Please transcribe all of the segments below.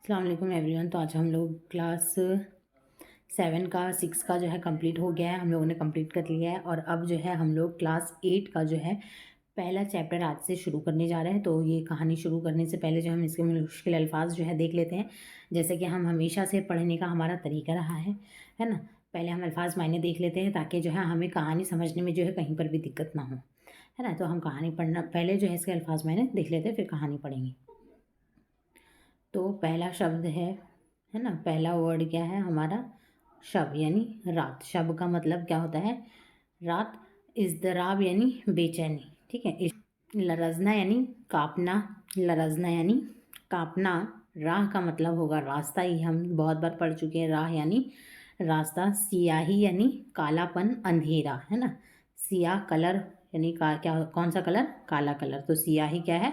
अस्सलाम वालेकुम एवरीवन। तो आज हम लोग क्लास 7 का 6 का जो है कंप्लीट हो गया है, हम लोगों ने कंप्लीट कर लिया है। और अब जो है हम लोग क्लास 8 का जो है पहला चैप्टर आज से शुरू करने जा रहे हैं। तो ये कहानी शुरू करने से पहले जो हम इसके मुश्किल अल्फाज जो है देख लेते हैं, जैसे कि हम हमेशा से पढ़ने का हमारा तरीका रहा है ना। पहले हम अल्फाज मायने देख लेते हैं ताकि जो है हमें कहानी समझने में जो है कहीं पर भी दिक्कत ना हो, है ना। तो हम कहानी पढ़ना पहले जो है इसके अल्फाज मायने देख लेते हैं, फिर कहानी पढ़ेंगे। तो पहला शब्द है ना। पहला वर्ड क्या है हमारा? शब यानी रात। शब का मतलब क्या होता है? रात। इज़्दराब यानी बेचैनी, ठीक है। लरजना यानी कांपना। लरजना यानी कांपना। राह का मतलब होगा रास्ता, ही हम बहुत बार पढ़ चुके हैं। राह यानी रास्ता। सियाही यानी कालापन, अंधेरा, है ना। सियाह कलर यानी क्या, कौन सा कलर? काला कलर। तो सियाही क्या है?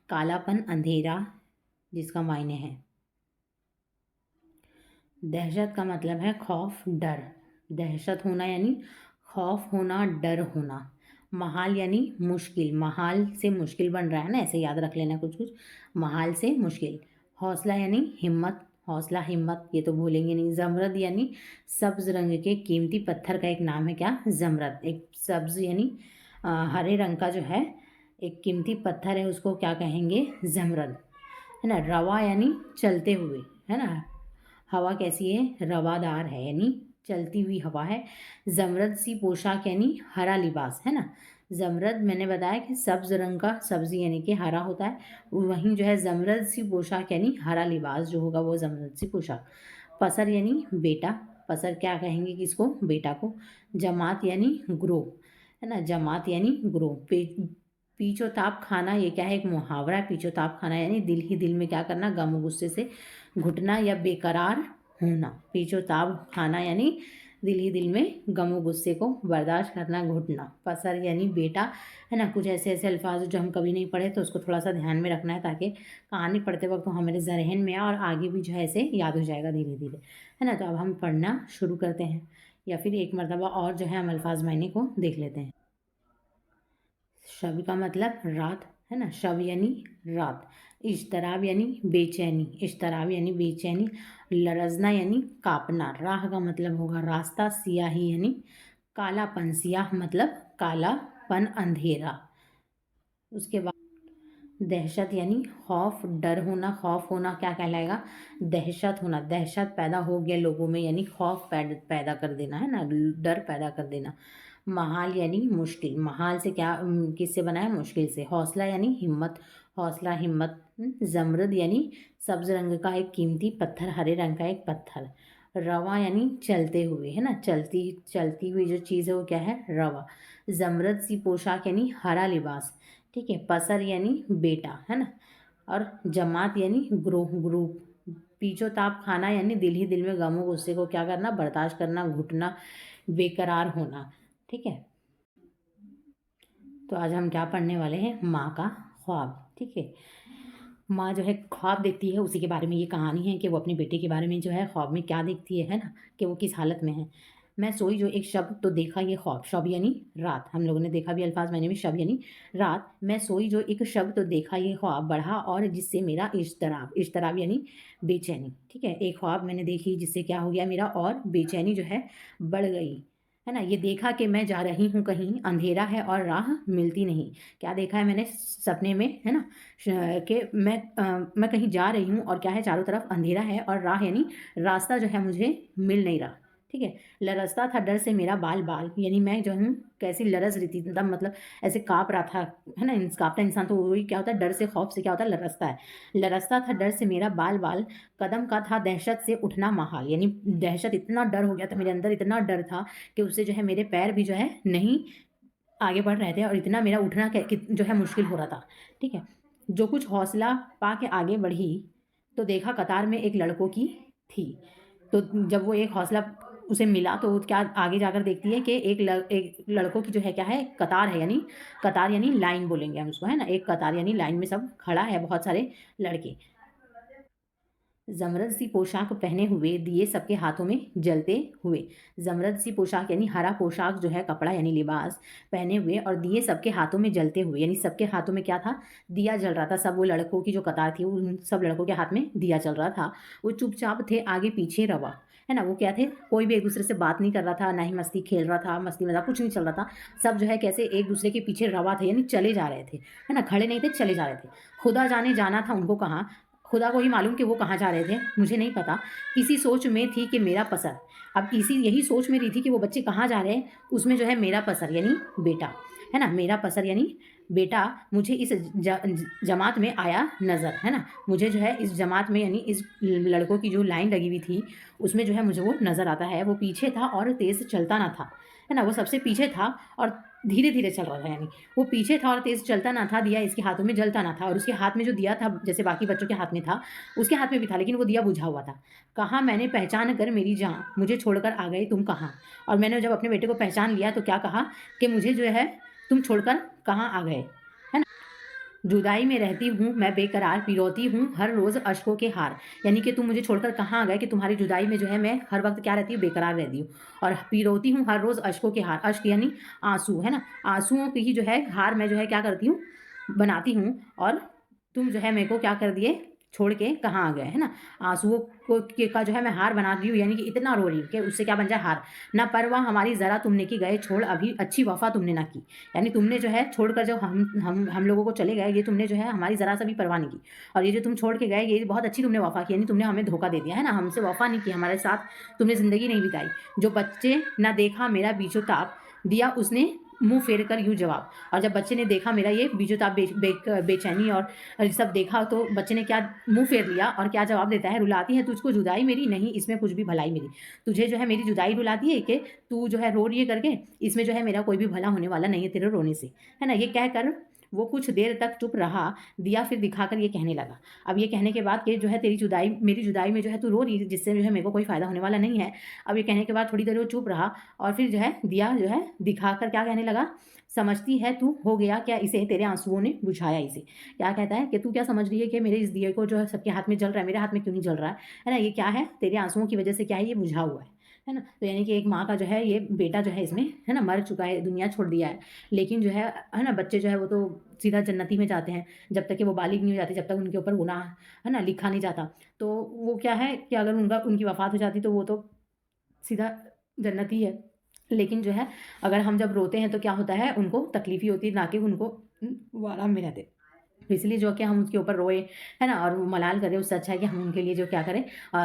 कालापन, अंधेरा, जिसका मायने है। दहशत का मतलब है खौफ, डर। दहशत होना यानी खौफ होना, डर होना। महाल यानी मुश्किल। महाल से मुश्किल बन रहा है ना, ऐसे याद रख लेना कुछ कुछ। महाल से मुश्किल। हौसला यानी हिम्मत। हौसला, हिम्मत, ये तो भूलेंगे नहीं। जमरद यानी सब्ज रंग के कीमती पत्थर का एक नाम है। क्या? जमरद। एक सब्ज यानी हरे रंग का जो है एक कीमती पत्थर है, उसको क्या कहेंगे? जमरद, है ना। रवा यानी चलते हुए, है ना। हवा कैसी है? रवादार है, यानी चलती हुई हवा है। जमरद सी पोशाक यानी हरा लिबास, है ना। जमरद मैंने बताया कि सब्ज रंग का, सब्जी यानी कि हरा होता है, वहीं जो है जमरद सी पोशाक यानी हरा लिबास जो होगा वो जमरद सी पोशाक। पसर यानी बेटा। पसर क्या कहेंगे किसको? बेटा को। जमात यानी ग्रोह, है ना। जमात यानी ग्रोह। पीछो ताप खाना, ये क्या है? एक मुहावरा है। पीछो ताप खाना यानी दिल ही दिल में क्या करना? गम गुस्से से घुटना या बेकरार होना। पीछो ताप खाना यानी दिल ही दिल में गम और गुस्से को बर्दाश्त करना, घुटना। पसर यानी बेटा, है ना। कुछ ऐसे ऐसे अल्फाज जो हम कभी नहीं पढ़े, तो उसको थोड़ा सा ध्यान में रखना है ताकि कहानी पढ़ते वक्त हमारे जहन में आए और आगे भी जो है ऐसे याद हो जाएगा धीरे धीरे, है ना। तो अब हम पढ़ना शुरू करते हैं, या फिर एक मरतबा और जो है हम अल्फाज मायने को देख लेते हैं। शब का मतलब रात, है ना। शब यानी रात। इश्तराब यानी बेचैनी। इश्तराब यानी बेचैनी। लरजना यानी कापना। राह का मतलब होगा रास्ता। सियाही यानी कालापन। सियाह मतलब कालापन, अंधेरा। उसके बाद दहशत यानी खौफ, डर होना। खौफ होना क्या कहलाएगा? दहशत होना। दहशत पैदा हो गया लोगों में यानी खौफ पैदा कर देना, है ना, डर पैदा कर देना। महाल यानी मुश्किल। महाल से क्या, किससे बना है? मुश्किल से। हौसला यानी हिम्मत। हौसला, हिम्मत। जमरद यानी सब्ज रंग का एक कीमती पत्थर, हरे रंग का एक पत्थर। रवा यानी चलते हुए, है ना। चलती चलती हुई जो चीज़ है वो क्या है? रवा। जमरद सी पोशाक यानी हरा लिबास, ठीक है। पसर यानी बेटा, है ना। और जमात यानी ग्रोह, ग्रुप। पीछो ताप खाना यानी दिल ही दिल में गम और गुस्से को क्या करना? बर्दाश्त करना, घुटना, बेकरार होना, ठीक है। तो आज हम क्या पढ़ने वाले हैं? माँ का ख्वाब, ठीक है। माँ जो है ख्वाब देखती है, उसी के बारे में ये कहानी है कि वो अपने बेटे के बारे में जो है ख्वाब में क्या देखती है ना, कि वो किस हालत में है। मैं सोई जो एक शब्द तो देखा, ये ख्वाब। शब यानी रात, हम लोगों ने देखा भी अल्फाज मैंने भी। शब यानी रात। मैं सोई जो एक शब्द तो देखा, ये ख्वाब बढ़ा और जिससे मेरा इश्तराब। इश्तराब यानी बेचैनी, ठीक है। एक ख्वाब मैंने देखी जिससे क्या हो गया मेरा, और बेचैनी जो है बढ़ गई, है ना। ये देखा कि मैं जा रही हूँ कहीं, अंधेरा है और राह मिलती नहीं। क्या देखा है मैंने सपने में, है ना, कि मैं कहीं जा रही हूँ और क्या है, चारों तरफ अंधेरा है और राह यानी रास्ता जो है मुझे मिल नहीं रहा, ठीक है। लरसता था डर से मेरा बाल बाल, यानी मैं जो हूँ कैसी लरस रही थी, एकदम मतलब ऐसे काँप रहा था, है ना। काँपता इंसान तो वही क्या होता है? डर से, खौफ से क्या होता है? लरसता है। लरसता था डर से मेरा बाल बाल, कदम का था दहशत से उठना महाल, यानी दहशत, इतना डर हो गया था मेरे अंदर, इतना डर था कि उससे जो है मेरे पैर भी जो है नहीं आगे बढ़ रहे थे और इतना मेरा उठना जो है मुश्किल हो रहा था, ठीक है। जो कुछ हौसला पा के आगे बढ़ी तो देखा कतार में एक लड़कों की थी। तो जब वो एक हौसला उसे मिला तो वो क्या आगे जाकर देखती है कि एक लड़कों की जो है क्या है, कतार है, यानी कतार यानी लाइन बोलेंगे हम उसको, है ना। एक कतार यानी लाइन में सब खड़ा है, बहुत सारे लड़के। ज़मरद सी पोशाक पहने हुए दिए सबके हाथों में जलते हुए। ज़मरद सी पोशाक यानी हरा पोशाक जो है कपड़ा यानी लिबास पहने हुए और दिए सबके हाथों में जलते हुए यानी सबके हाथों में क्या था? दिया जल रहा था। सब वो लड़कों की जो कतार थी उन सब लड़कों के हाथ में दिया जल रहा था। वो चुपचाप थे आगे पीछे रवा, है ना? वो क्या थे? कोई भी एक दूसरे से बात नहीं कर रहा था, ना ही मस्ती खेल रहा था, मस्ती मज़ाक कुछ नहीं चल रहा था। सब जो है कैसे एक दूसरे के पीछे रवा थे यानी चले जा रहे थे, है ना? खड़े नहीं थे, चले जा रहे थे। खुदा जाने जाना था उनको कहाँ, खुदा को ही मालूम कि वो कहाँ जा रहे थे, मुझे नहीं पता। इसी सोच में थी कि मेरा पसर, अब इसी यही सोच में रही थी कि वो बच्चे कहाँ जा रहे हैं, उसमें जो है मेरा पसर यानी बेटा, है ना? मेरा पसर यानी बेटा मुझे इस जमात में आया नज़र, है ना? मुझे जो है इस जमात में यानी इस लड़कों की जो लाइन लगी हुई थी, उसमें जो है मुझे वो नज़र आता है। वो पीछे था और तेज़ चलता ना था, है ना? वो सबसे पीछे था और धीरे-धीरे चल रहा था यानी। वो पीछे था और तेज़ चलता ना था, दिया इसके हाथों में जलता ना था और उसके हाथ में जो दिया था, जैसे बाकी बच्चों के हाथ में था, उसके हाथ में भी था, लेकिन वो दिया बुझा हुआ था। कहा मैंने पहचान कर मेरी जान, मुझे छोड़कर आ गए तुम कहाँ? और मैंने जब अपने बेटे को पहचान लिया तो क्या कहा कि मुझे जो है तुम छोड़कर कहाँ आ गए? है ना? जुदाई में रहती हूँ मैं बेकरार, पिरोती हूँ हर रोज़ अश्कों के हार। यानी कि तुम मुझे छोड़कर कहाँ आ गए कि तुम्हारी जुदाई में जो है मैं हर वक़्त क्या रहती हूँ, बेकरार रहती हूँ और पिरोती हूँ हर रोज़ अश्कों के हार। अश्क यानी आँसू, है ना? आँसुओं की ही जो है हार मैं जो है क्या करती हूँ, बनाती हूँ और तुम जो है मेरे को क्या कर दिए, छोड़ के कहाँ आ गए, है ना? आँसुओं को के का जो है मैं हार बनाती हूँ यानी कि इतना रो रही हूँ कि उससे क्या बन जाए हार। ना परवाह हमारी ज़रा तुमने की गए छोड़ अभी अच्छी वफ़ा तुमने ना की। यानी तुमने जो है छोड़कर जब हम लोगों को चले गए, ये तुमने जो है हमारी ज़रा सा भी परवाह नहीं की और ये जो तुम छोड़ के गए, ये बहुत अच्छी तुमने वफ़ा की, यानी तुमने हमें धोखा दे दिया, है ना? हमसे वफ़ा नहीं की, हमारे साथ तुमने ज़िंदगी नहीं बिताई। जो बच्चे ना देखा मेरा बीचोताप, दिया उसने मुँह फेर कर यूँ जवाब। और जब बच्चे ने देखा मेरा ये बीचोताप बेचैनी और सब देखा तो बच्चे ने क्या मुँह फेर लिया और क्या जवाब देता है, रुलाती है तुझको जुदाई मेरी, नहीं इसमें कुछ भी भलाई मेरी। तुझे जो है मेरी जुदाई रुलाती है कि तू जो है रो रही है करके, इसमें जो है मेरा कोई भी भला होने वाला नहीं है तेरे रोने से, है ना? ये कहकर वो कुछ देर तक चुप रहा, दिया फिर दिखाकर ये कहने लगा। अब ये कहने के बाद कि जो है तेरी जुदाई मेरी जुदाई में जो है तू रो रही है, जिससे जो है मेरे को कोई फ़ायदा होने वाला नहीं है। अब ये कहने के बाद थोड़ी देर वो चुप रहा और फिर जो है दिया जो है दिखाकर क्या कहने लगा, समझती है तू हो गया क्या इसे, तेरे आँसुओं ने बुझाया इसे। क्या कहता है कि तू क्या समझ रही है कि मेरे इस दिए को जो है सबके हाथ में जल रहा है, मेरे हाथ में क्यों नहीं जल रहा है ना? ये क्या है, तेरे आँसुओं की वज़ह से क्या है, ये बुझा हुआ है ना? तो यानी कि एक माँ का जो है ये बेटा जो है इसमें, है ना, मर चुका है, दुनिया छोड़ दिया है। लेकिन जो है ना, बच्चे जो है वो तो सीधा जन्नती में जाते हैं, जब तक कि वो बालिग नहीं हो जाते, जब तक उनके ऊपर गुनाह, है ना, लिखा नहीं जाता। तो वो क्या है कि अगर उनकी वफ़ात हो जाती तो वो तो सीधा जन्नती है। लेकिन जो है अगर हम जब रोते हैं तो क्या होता है, उनको तकलीफ़ ही होती है, ना कि उनको वो आराम में रहते। तो इसलिए जो कि हम उसके ऊपर रोएँ, है ना? और वो मलाल करें, उससे अच्छा है कि हम उनके लिए जो क्या करें,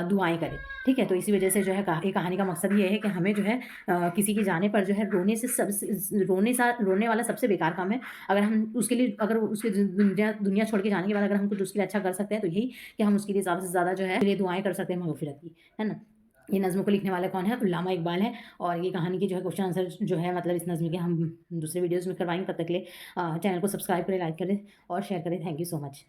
दुआएँ करें, ठीक है? तो इसी वजह से जो है ये कहानी का मकसद ये है कि हमें जो है किसी के जाने पर जो है रोने वाला सबसे बेकार काम है। अगर हम उसके लिए अगर उसकी दुनिया दुनिया छोड़ के जाने के बाद अगर हम कुछ उसके लिए अच्छा कर सकते हैं तो यही कि हम उसके लिए ज़्यादा से ज़्यादा जो है लिए दुआएँ कर सकते हैं मग़फ़िरत की, है ना? ये नज़्म को लिखने वाला कौन है? उल्लामा इकबाल है और ये कहानी की जो है क्वेश्चन आंसर जो है मतलब इस नज़्म के हम दूसरे वीडियोज़ में करवाएँगे। तब तक के लिए चैनल को सब्सक्राइब करें, लाइक करें और शेयर करें। Thank you so much.